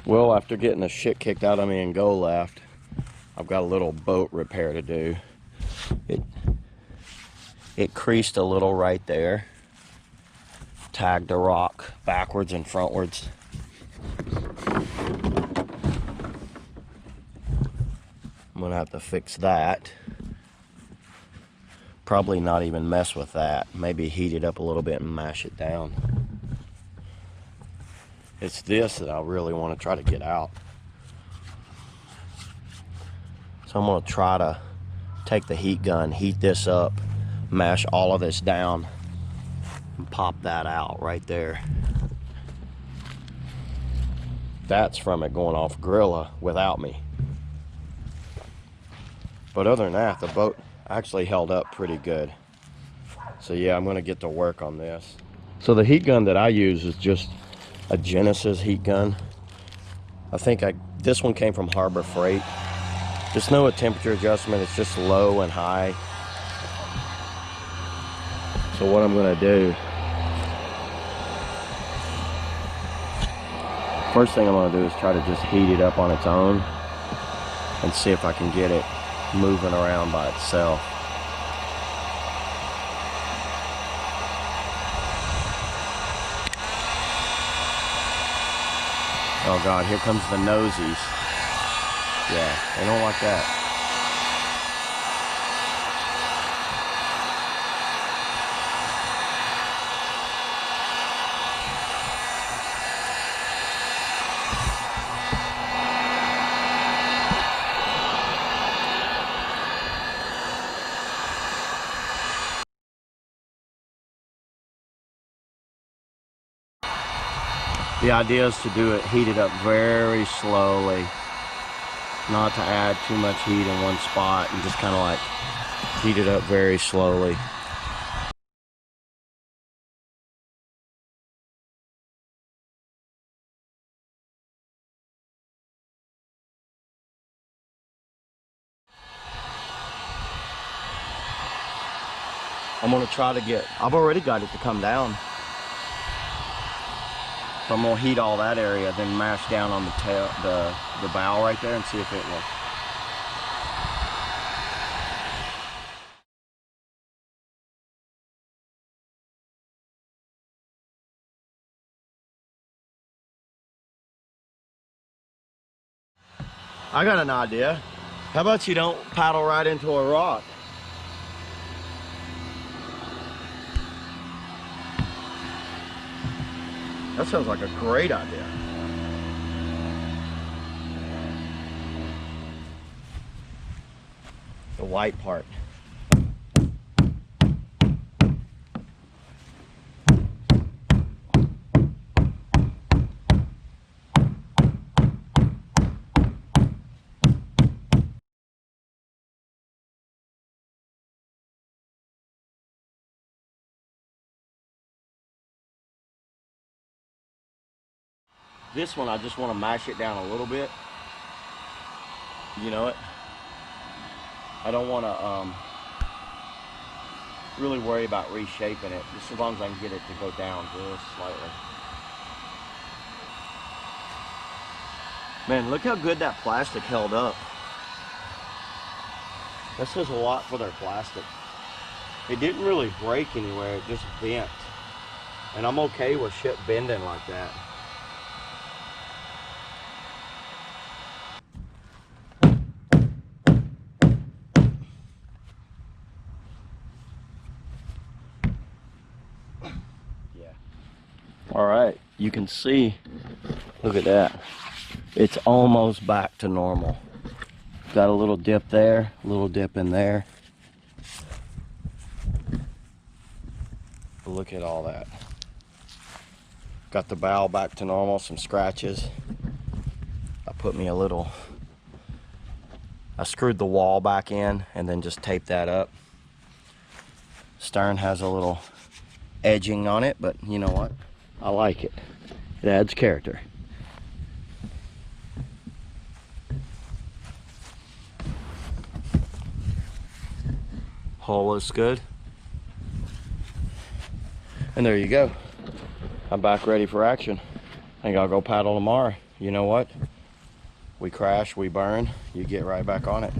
Well, after getting the shit kicked out of me in Go Left, I've got a little boat repair to do. It creased a little right there. Tagged a rock backwards and frontwards. I'm gonna have to fix that. Probably not even mess with that. Maybe heat it up a little bit and mash it down. It's this that I really want to try to get out. So I'm going to try to take the heat gun, heat this up, mash all of this down, and pop that out right there. That's from it going off Gorilla without me. But other than that, the boat actually held up pretty good. So yeah, I'm going to get to work on this. So the heat gun that I use is just a Genesis heat gun. I think this one came from Harbor Freight. There's no temperature adjustment, it's just low and high. So what I'm gonna do, first thing I'm gonna do is try to just heat it up on its own and see if I can get it moving around by itself. Oh God, here comes the nosies. Yeah, they don't like that. The idea is to do it, heat it up very slowly, not to add too much heat in one spot, and just kind of like heat it up very slowly. I'm gonna try to get, I've already got it to come down. So I'm gonna heat all that area, then mash down on the tail, the bow right there, and see if it will. I got an idea. How about you don't paddle right into a rock? That sounds like a great idea. The white part. This one, I just want to mash it down a little bit. You know it? I don't want to really worry about reshaping it, just as long as I can get it to go down just slightly. Man, look how good that plastic held up. That says a lot for their plastic. It didn't really break anywhere, it just bent. And I'm okay with shit bending like that. All right, you can see, look at that. It's almost back to normal. Got a little dip there, a little dip in there. But look at all that. Got the bow back to normal, some scratches. I put me a little, I screwed the wall back in and then just taped that up. Stern has a little edging on it, but you know what? I like it. It adds character. Hull looks good. And there you go. I'm back ready for action. I think I'll go paddle tomorrow. you know what? We crash, we burn, you get right back on it.